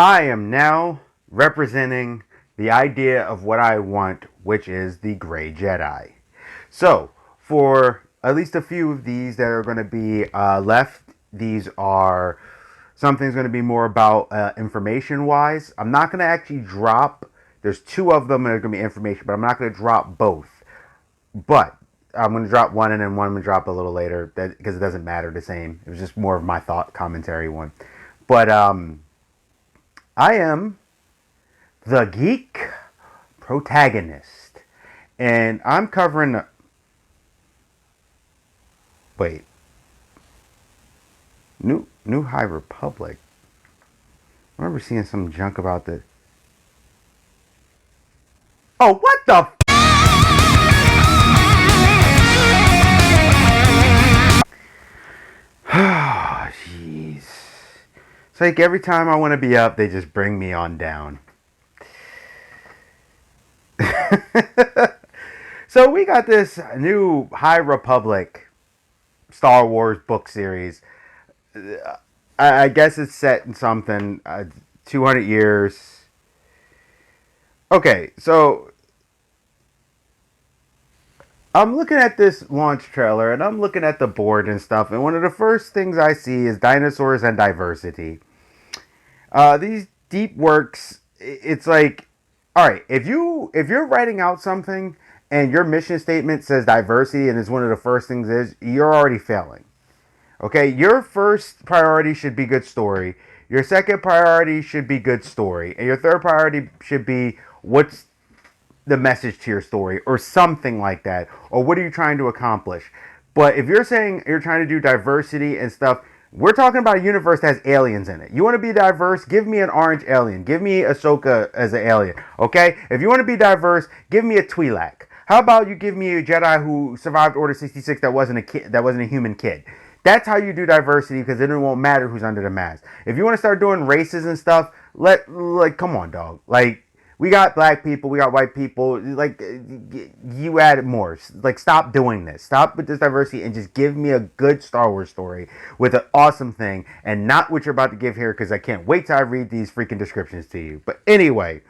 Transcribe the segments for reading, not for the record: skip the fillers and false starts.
I am now representing the idea of what I want, which is the Gray Jedi. So, for at least a few of these that are going to be left, these are something's going to be more about information wise. I'm not going to actually drop, there's two of them that are going to be information, but I'm not going to drop both. But I'm going to drop one and then one I'm going to drop a little later because it doesn't matter the same. It was just more of my thought commentary one. But I am the geek protagonist. And I'm covering. Wait. New High Republic. I remember seeing some junk about the. Oh, what the. Oh, jeez. It's like every time I want to be up, they just bring me on down. So we got this new High Republic Star Wars book series. I guess it's set in something 200 years. Okay, so I'm looking at this launch trailer and I'm looking at the board and stuff, and one of the first things I see is dinosaurs and diversity. These deep works, it's like, all right, if you're writing out something and your mission statement says diversity and is one of the first things is, you're already failing. Okay, your first priority should be good story. Your second priority should be good story, and your third priority should be what's the message to your story or something like that, or what are you trying to accomplish. But if you're saying you're trying to do diversity and stuff, we're talking about a universe that has aliens in it. You want to be diverse, give me an orange alien, give me Ahsoka as an alien. Okay, if you want to be diverse, give me a Twi'lek. How about you give me a Jedi who survived Order 66 that wasn't a kid, that wasn't a human kid. That's how you do diversity, because then it won't matter who's under the mask. If you want to start doing races and stuff, come on, dog. Like, we got black people, we got white people. Like, you add more. Like, stop doing this. Stop with this diversity and just give me a good Star Wars story with an awesome thing, and not what you're about to give here, because I can't wait till I read these freaking descriptions to you. But anyway,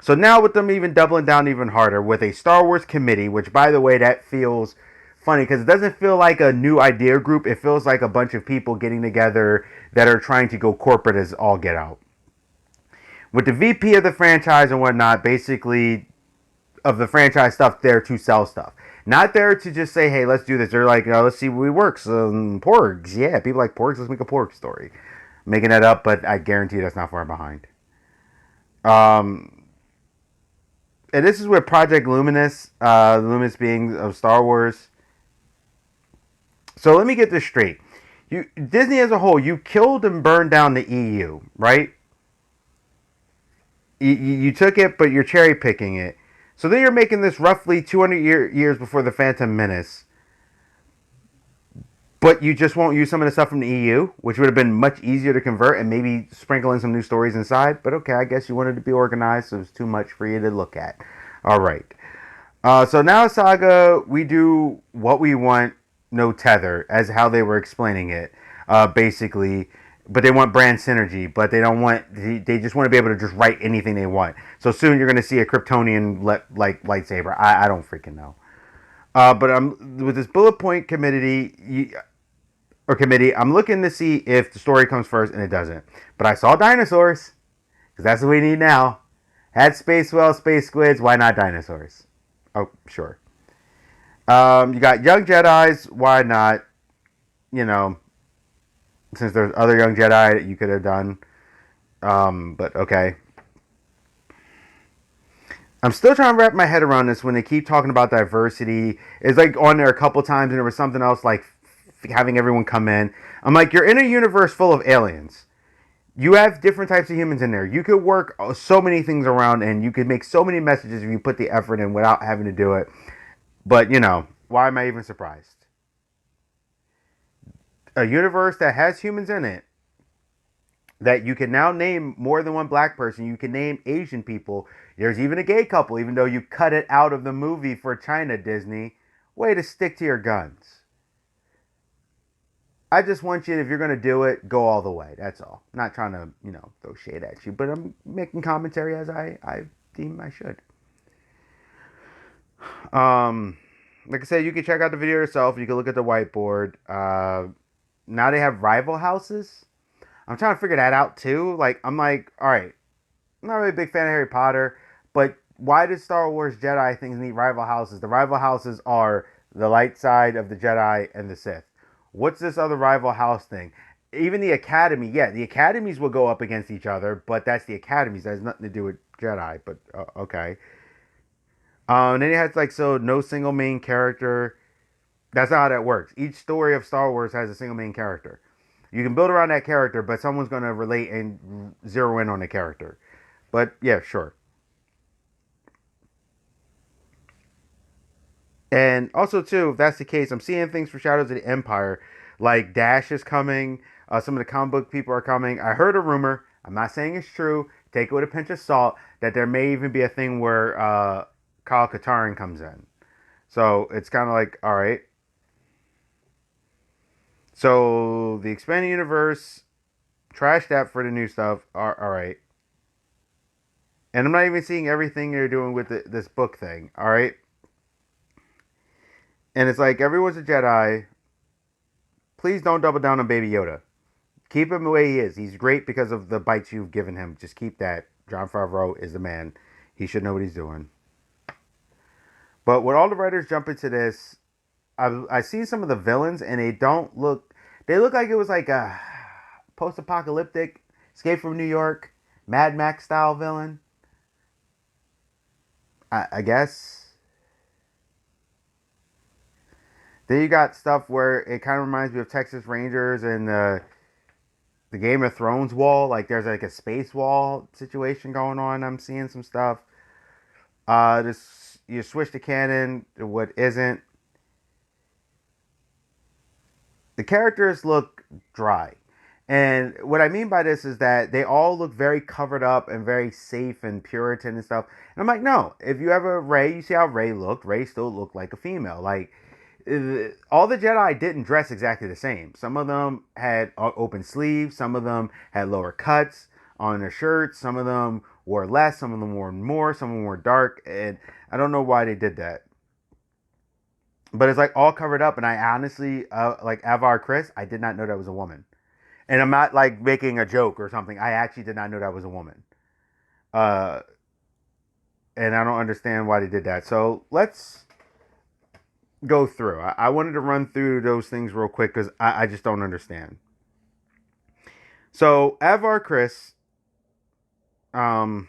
so now with them even doubling down even harder with a Star Wars committee, which, by the way, that feels funny because it doesn't feel like a new idea group. It feels like a bunch of people getting together that are trying to go corporate as all get out. With the VP of the franchise and whatnot, basically of the franchise stuff, there to sell stuff. Not there to just say, hey, let's do this. They're like, let's see what works. Porgs. Yeah, people like porgs. Let's make a porg story. Making that up, but I guarantee that's not far behind. Um, and this is with Project Luminous, Luminous being of Star Wars. So let me get this straight. Disney as a whole, you killed and burned down the EU, right? You took it, but you're cherry picking it. So then you're making this roughly 200 years before the Phantom Menace, but you just won't use some of the stuff from the EU, which would have been much easier to convert and maybe sprinkle in some new stories inside. But okay, I guess you wanted to be organized, so it was too much for you to look at. All right. So now Saga, we do what we want, no tether, as how they were explaining it, basically. But they want brand synergy, but they don't want. They just want to be able to just write anything they want. So soon you're going to see a Kryptonian like lightsaber. I don't freaking know. But I'm with this bullet point committee. I'm looking to see if the story comes first, and it doesn't. But I saw dinosaurs because that's what we need now. Had space whales, space squids. Why not dinosaurs? Oh, sure. You got young Jedi's. Why not? You know, since there's other young Jedi that you could have done. But okay. I'm still trying to wrap my head around this when they keep talking about diversity. It's like on there a couple times, and there was something else like having everyone come in. I'm like, you're in a universe full of aliens. You have different types of humans in there. You could work so many things around, and you could make so many messages if you put the effort in without having to do it. But, why am I even surprised? A universe that has humans in it, that you can now name more than one black person. You can name Asian people. There's even a gay couple, even though you cut it out of the movie for China, Disney. Way to stick to your guns. I just want you, if you're gonna do it, go all the way. That's all. I'm not trying to, throw shade at you, but I'm making commentary as I deem I should. Um, like I said, you can check out the video yourself. You can look at the whiteboard. Now they have rival houses. I'm trying to figure that out too. Like, I'm like, all right, I'm not really a big fan of Harry Potter, but why does Star Wars Jedi things need rival houses? The rival houses are the light side of the Jedi and the Sith. What's this other rival house thing? Even the Academy, yeah, the Academies will go up against each other, but that's the Academies. That has nothing to do with Jedi, but okay. And then it has like, so no single main character. That's not how that works. Each story of Star Wars has a single main character. You can build around that character, but someone's going to relate and zero in on the character. But yeah, sure. And also too, if that's the case, I'm seeing things for Shadows of the Empire, like Dash is coming. Some of the comic book people are coming. I heard a rumor. I'm not saying it's true. Take it with a pinch of salt. That there may even be a thing where Kyle Katarn comes in. So it's kind of like, all right. So the expanded universe, trash that for the new stuff. All right. And I'm not even seeing everything they're doing with this book thing. All right. And it's like everyone's a Jedi. Please don't double down on Baby Yoda. Keep him the way he is. He's great because of the bites you've given him. Just keep that. Jon Favreau is the man. He should know what he's doing. But when all the writers jump into this, I see some of the villains and they don't look. They look like it was like a post-apocalyptic Escape from New York, Mad Max style villain. I guess. Then you got stuff where it kind of reminds me of Texas Rangers and the Game of Thrones wall. Like there's like a space wall situation going on. I'm seeing some stuff. This you switch the canon to what isn't. The characters look dry. And what I mean by this is that they all look very covered up and very safe and Puritan and stuff. And I'm like, no. If you ever Ray, you see how Ray looked. Ray still looked like a female. Like all the Jedi didn't dress exactly the same. Some of them had open sleeves. Some of them had lower cuts on their shirts. Some of them wore less. Some of them wore more. Some of them wore dark. And I don't know why they did that. But it's like all covered up. And I honestly, like Avar Chris, I did not know that was a woman. And I'm not like making a joke or something. I actually did not know that was a woman. Uh, and I don't understand why they did that. So let's go through. I wanted to run through those things real quick because I just don't understand. So Avar Chris, um,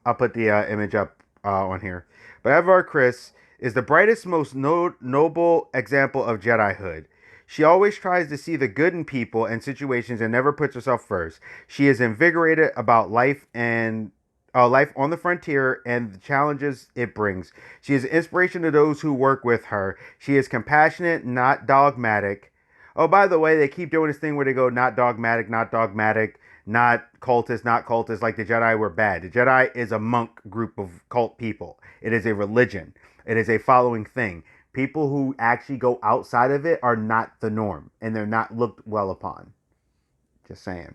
I'll put the image up on here. But Avar Chris is the brightest, most noble example of Jedihood. She always tries to see the good in people and situations and never puts herself first. She is invigorated about life and life on the frontier and the challenges it brings. She is inspiration to those who work with her. She is compassionate, not dogmatic. Oh, by the way, they keep doing this thing where they go not dogmatic, not dogmatic, not cultist, not cultist, like the Jedi were bad. The Jedi is a monk group of cult people. It is a religion. It is a following thing. People who actually go outside of it are not the norm, and they're not looked well upon. Just saying.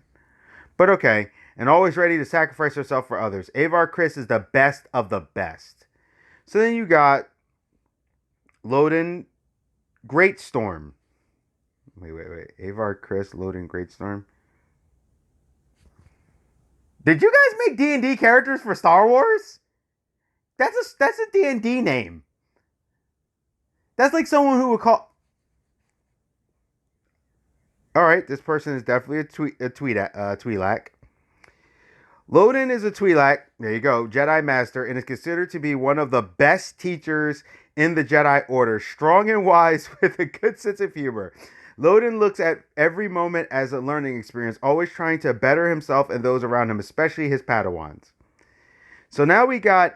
But okay, and always ready to sacrifice herself for others. Avar Chris is the best of the best. So then you got Loden Greatstorm. Wait. Avar Chris, Loden Greatstorm. Did you guys make D&D characters for Star Wars? That's a D&D name. That's like someone who would call. All right, this person is definitely a Twi'lek. Loden is a Twi'lek. There you go, Jedi Master, and is considered to be one of the best teachers in the Jedi Order. Strong and wise with a good sense of humor. Loden looks at every moment as a learning experience, always trying to better himself and those around him, especially his Padawans. So now we got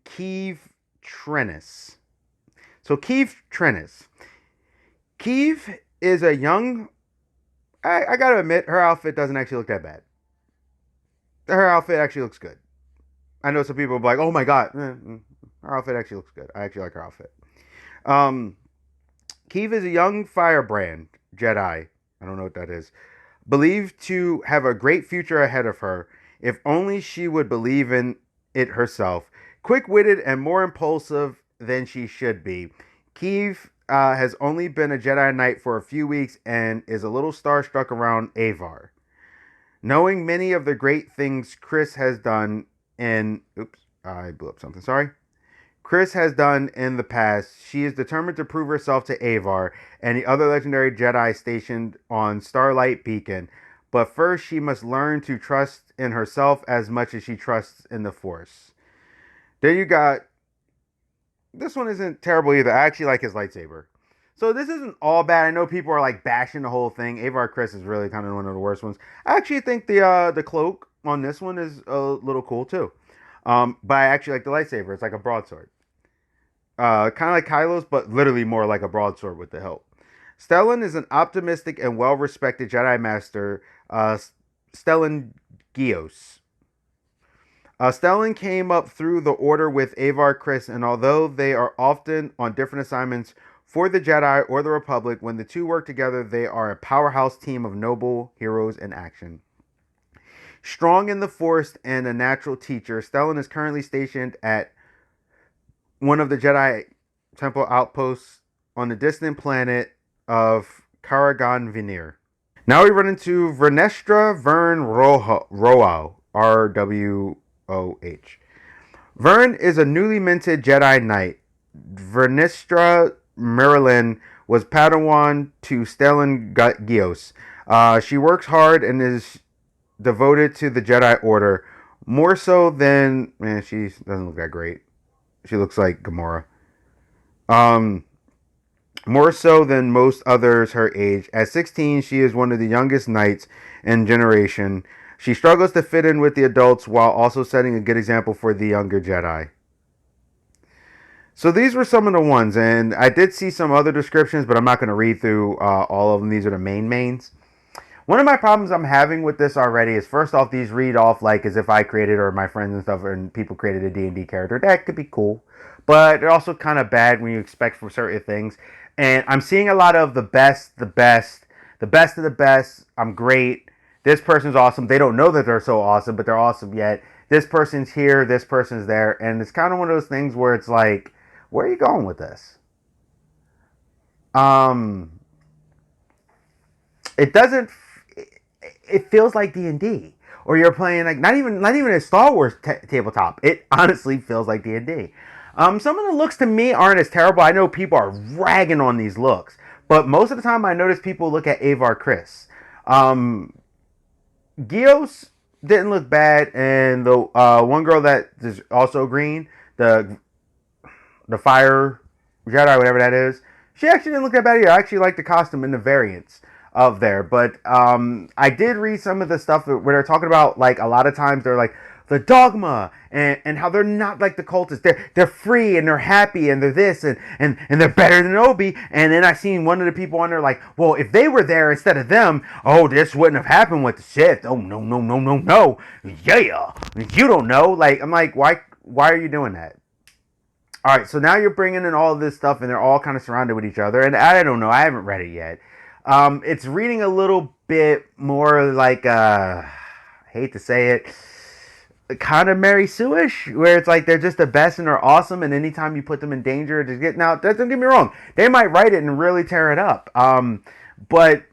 Keeve Trennis. So Keeve Trennis. Keeve is a young. I gotta admit, her outfit doesn't actually look that bad. Her outfit actually looks good. I know some people will be like, "Oh my god, her outfit actually looks good." I actually like her outfit. Keeve is a young firebrand Jedi. I don't know what that is. Believed to have a great future ahead of her if only she would believe in it herself. Quick witted and more impulsive than she should be. Kiev has only been a Jedi Knight for a few weeks and is a little starstruck around Avar. Knowing many of the great things Chris has done in. Oops, I blew up something. Sorry. Chris has done in the past, she is determined to prove herself to Avar and the other legendary Jedi stationed on Starlight Beacon. But first, she must learn to trust in herself as much as she trusts in the Force. Then you got. This one isn't terrible either. I actually like his lightsaber. So this isn't all bad. I know people are like bashing the whole thing. Avar Chris is really kind of one of the worst ones. I actually think the cloak on this one is a little cool too. But I actually like the lightsaber. It's like a broadsword. Kind of like Kylo's, but literally more like a broadsword with the hilt. Stellan is an optimistic and well-respected Jedi Master, Stellan Gios. Stellan came up through the Order with Avar Kriss, and although they are often on different assignments for the Jedi or the Republic, when the two work together, they are a powerhouse team of noble heroes in action. Strong in the Force and a natural teacher, Stellan is currently stationed at one of the Jedi Temple outposts on the distant planet of Karagan Venir. Now we run into Vernestra Vern Roao, RWOH. Vern is a newly minted Jedi Knight. Vernestra Merlin was Padawan to Stellan Gios. She works hard and is devoted to the Jedi Order, more so than. Man, she doesn't look that great. She looks like Gamora. Um, More so than most others her age. At 16, she is one of the youngest knights in generation. She struggles to fit in with the adults while also setting a good example for the younger Jedi. So these were some of the ones, and I did see some other descriptions, but I'm not going to read through all of them. These are the mains. One of my problems I'm having with this already is, first off, these read off like as if I created or my friends and stuff and people created a D&D character. That could be cool, but they're also kind of bad when you expect for certain things. And I'm seeing a lot of the best, the best, the best of the best. I'm great. This person's awesome. They don't know that they're so awesome, but they're awesome yet. This person's here. This person's there. And it's kind of one of those things where it's like, where are you going with this? It doesn't. It feels like D&D, or you're playing like not even a Star Wars tabletop. It honestly feels like D&D. Some of the looks to me aren't as terrible. I know people are ragging on these looks, but most of the time I notice people look at Avar Kriss. Gios didn't look bad, and the one girl that is also green, the fire Jedi, whatever that is, she actually didn't look that bad either. I actually like the costume and the variants of there. But I did read some of the stuff where they're talking about, like, a lot of times they're like the dogma and how they're not like the cultists. They're free and they're happy and they're this and they're better than Obi. And then I seen one of the people on there like, well, if they were there instead of them, oh, this wouldn't have happened with the Sith. Oh, no, no, no, no, no. Yeah, you don't know. Like, I'm like, why are you doing that? All right, so now you're bringing in all of this stuff, and they're all kind of surrounded with each other. And I don't know, I haven't read it yet. It's reading a little bit more like, I hate to say it, kind of Mary Sue-ish, where it's like they're just the best and they're awesome, and anytime you put them in danger, just get now. Don't get me wrong, they might write it and really tear it up. But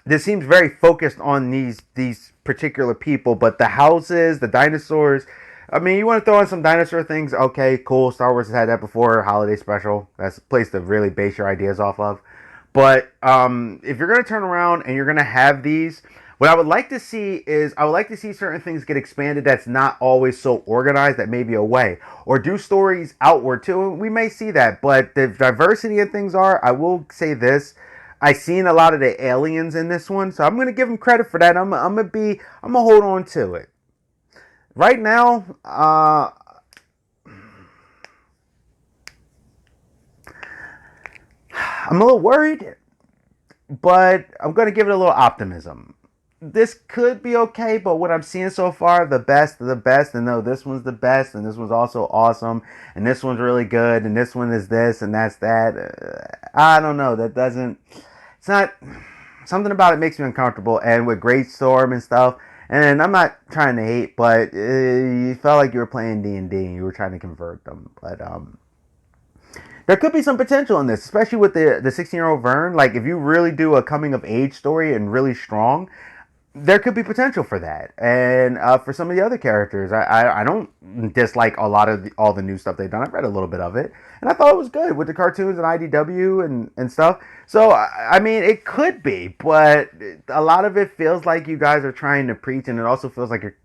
this seems very focused on these particular people, but the houses, the dinosaurs. I mean, you want to throw in some dinosaur things? Okay, cool. Star Wars has had that before. Holiday special. That's a place to really base your ideas off of. But if you're going to turn around and you're going to have these, what I would like to see is I would like to see certain things get expanded that's not always so organized, that may be a way. Or do stories outward too. We may see that. But the diversity of things are, I will say this. I seen a lot of the aliens in this one, so I'm gonna give them credit for that. I'm gonna hold on to it. Right now, I'm a little worried, but I'm gonna give it a little optimism. This could be okay, but what I'm seeing so far, the best of the best, and no, this one's the best, and this one's also awesome, and this one's really good, and this one is this, and that's that. I don't know. That doesn't it's not, something about it makes me uncomfortable. And with Great Storm and stuff, and I'm not trying to hate, but you felt like you were playing D&D and you were trying to convert them. But there could be some potential in this, especially with the 16-year-old Vern. Like, if you really do a coming of age story and really strong, there could be potential for that. And for some of the other characters, I don't dislike a lot of all the new stuff they've done. I've read a little bit of it, and I thought it was good with the cartoons and IDW and stuff. So I mean, it could be, but a lot of it feels like you guys are trying to preach, and it also feels like you're,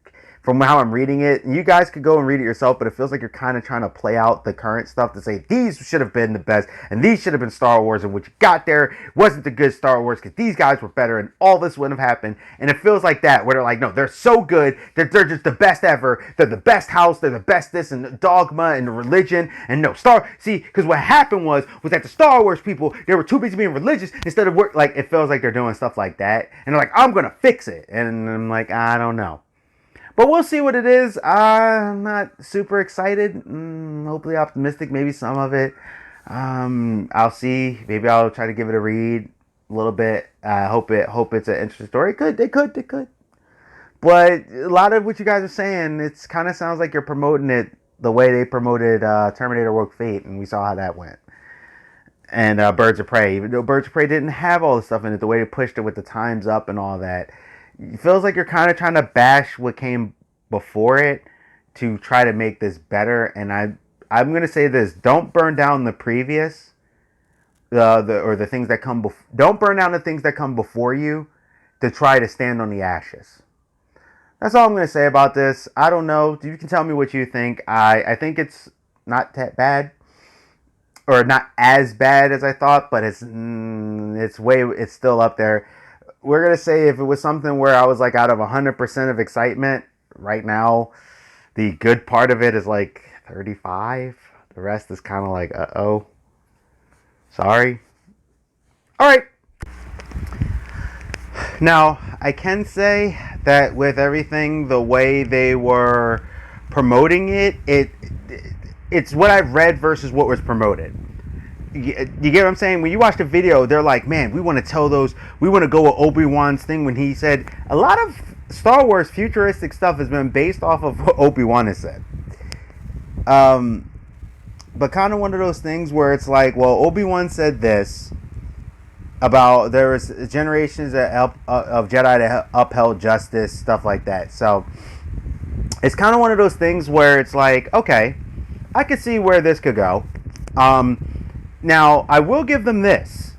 from how I'm reading it, you guys could go and read it yourself, but it feels like you're kind of trying to play out the current stuff to say these should have been the best and these should have been Star Wars, and what you got there wasn't the good Star Wars because these guys were better and all this wouldn't have happened. And it feels like that, where they're like, no, they're so good, they're just the best ever, they're the best house, they're the best this and dogma and religion, and no see, because what happened was that the Star Wars people, they were too busy being religious instead of work. Like, it feels like they're doing stuff like that, and they're like, I'm gonna fix it, and I'm like, I don't know. But we'll see what it is. I'm not super excited. Hopefully optimistic. Maybe some of it. I'll see. Maybe I'll try to give it a read a little bit. I hope it's an interesting story. It could. But a lot of what you guys are saying, it's kind of sounds like you're promoting it the way they promoted Terminator Rogue Fate, and we saw how that went. And Birds of Prey, even though Birds of Prey didn't have all the stuff in it, the way they pushed it with the times up and all that. It feels like you're kind of trying to bash what came before it to try to make this better. And I'm going to say this: don't burn down the previous, the things that come before. Don't burn down the things that come before you to try to stand on the ashes. That's all I'm going to say about this. I don't know. You can tell me what you think. I think it's not that bad, or not as bad as I thought, but it's still up there. We're going to say if it was something where I was like out of 100% of excitement, right now, the good part of it is like 35. The rest is kind of like, uh-oh. Sorry. All right. Now, I can say that with everything, the way they were promoting it's what I've read versus what was promoted. You get what I'm saying? When you watch the video, they're like, man, we want to go with Obi-Wan's thing when he said, a lot of Star Wars futuristic stuff has been based off of what Obi-Wan has said. But kind of one of those things where it's like, well, Obi-Wan said this about there was generations of Jedi that upheld justice, stuff like that. So it's kind of one of those things where it's like, okay, I could see where this could go. Now, I will give them this.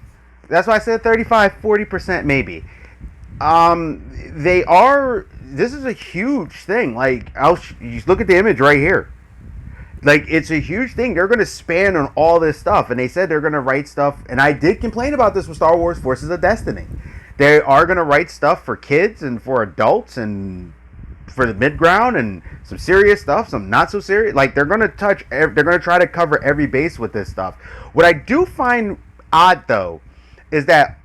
That's why I said 35-40% maybe. This is a huge thing. Like, you look at the image right here. Like, it's a huge thing. They're going to span on all this stuff. And they said they're going to write stuff. And I did complain about this with Star Wars Forces of Destiny. They are going to write stuff for kids and for adults and for the mid-ground and some serious stuff, some not so serious. Like, they're going to try to cover every base with this stuff. What I do find odd, though, is that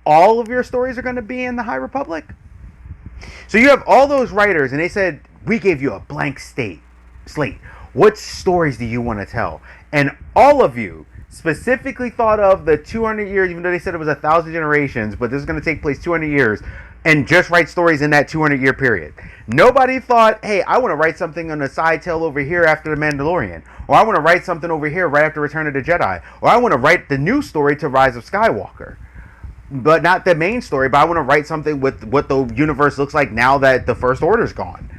all of your stories are going to be in the High Republic. So you have all those writers, and they said, we gave you a blank slate. What stories do you want to tell? And all of you specifically thought of the 200 years, even though they said it was 1,000 generations, but this is going to take place 200 years, and just write stories in that 200-year period. Nobody thought, hey, I want to write something on the side tail over here after The Mandalorian. Or I want to write something over here right after Return of the Jedi. Or I want to write the new story to Rise of Skywalker. But not the main story, but I want to write something with what the universe looks like now that the First Order's gone.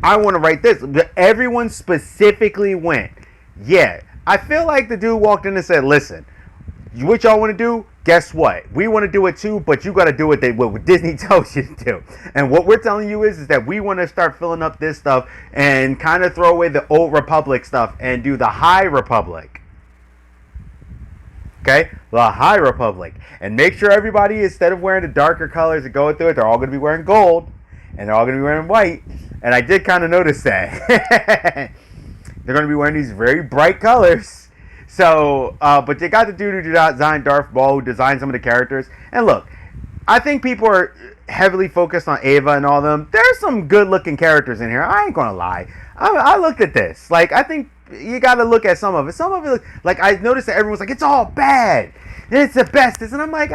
I want to write this. But everyone specifically went, yeah. I feel like the dude walked in and said, listen, what y'all want to do? Guess what? We want to do it too, but you got to do what Disney tells you to do. And what we're telling you is that we want to start filling up this stuff and kind of throw away the old Republic stuff and do the High Republic. Okay? The High Republic. And make sure everybody, instead of wearing the darker colors and going through it, they're all going to be wearing gold. And they're all going to be wearing white. And I did kind of notice that. They're going to be wearing these very bright colors. So, but they got the dude who designed Darth Maul, who designed some of the characters. And look, I think people are heavily focused on Ava and all them. There's some good-looking characters in here. I ain't gonna lie. I looked at this. Like, I think you got to look at some of it. Some of it, like I noticed that everyone's like, it's all bad. It's the bestest, and I'm like,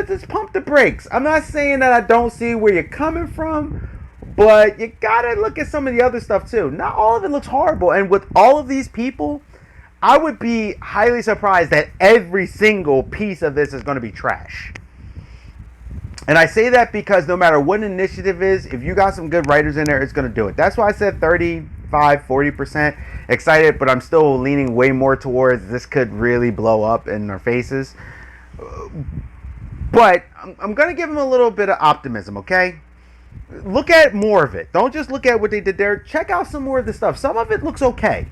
just pump the brakes. I'm not saying that I don't see where you're coming from, but you gotta look at some of the other stuff too. Not all of it looks horrible, and with all of these people, I would be highly surprised that every single piece of this is going to be trash. And I say that because no matter what an initiative is, if you got some good writers in there, it's going to do it. That's why I said 35, 40% excited, but I'm still leaning way more towards this could really blow up in their faces. But I'm going to give them a little bit of optimism, okay? Look at more of it. Don't just look at what they did there. Check out some more of the stuff. Some of it looks okay.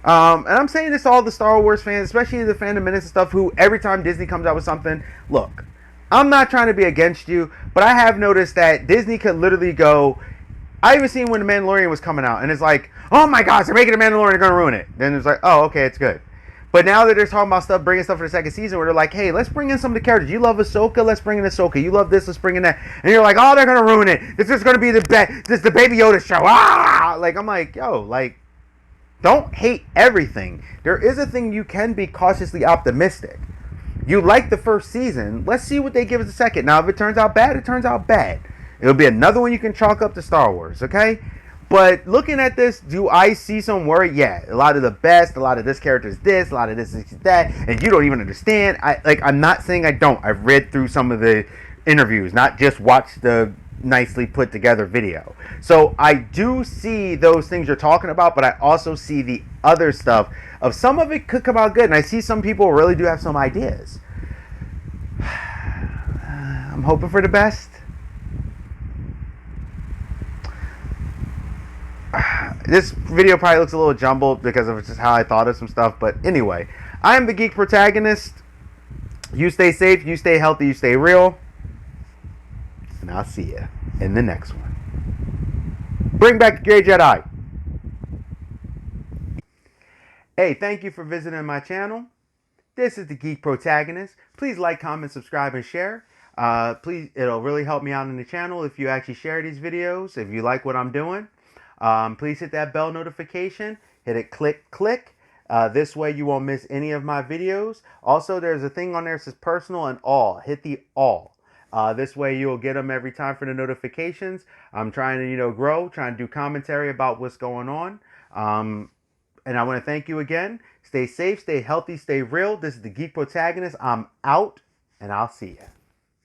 And I'm saying this to all the Star Wars fans, especially the Phantom Menace and stuff, who every time Disney comes out with something, look, I'm not trying to be against you, but I have noticed that Disney could literally go. I even seen when The Mandalorian was coming out, and it's like, oh my gosh, they're making The Mandalorian, they're gonna ruin it. Then it's like, oh, okay, it's good. But now that they're talking about stuff, bringing stuff for the second season, where they're like, hey, let's bring in some of the characters. You love Ahsoka, let's bring in Ahsoka. You love this, let's bring in that. And you're like, oh, they're gonna ruin it. This is gonna be this is the Baby Yoda show. Ah, like I'm like, yo, like, don't hate everything. There is a thing you can be cautiously optimistic. You like the first season. Let's see what they give us the second. Now, if it turns out bad, it turns out bad. It'll be another one you can chalk up to Star Wars, okay? But looking at this, do I see some worry? Yeah, a lot of the best, a lot of this character is this, a lot of this is that, and you don't even understand. I'm not saying I don't. I've read through some of the interviews, not just watched the nicely put together video. So I do see those things you're talking about, but I also see the other stuff of some of it could come out good, and I see some people really do have some ideas. I'm hoping for the best. This video probably looks a little jumbled because of just how I thought of some stuff, but anyway, I am the Geek Protagonist. You stay safe, you stay healthy, you stay real, and I'll see you in the next one. Bring back the Grey Jedi. Hey, thank you for visiting my channel. This is the Geek Protagonist. Please like, comment, subscribe, and share. Please, it'll really help me out in the channel if you actually share these videos, if you like what I'm doing. Please hit that bell notification. Hit it, click. This way you won't miss any of my videos. Also, there's a thing on there that says personal and all. Hit the all. This way you'll get them every time for the notifications. I'm trying to, grow, trying to do commentary about what's going on. And I want to thank you again. Stay safe, stay healthy, stay real. This is the Geek Protagonist. I'm out, and I'll see you.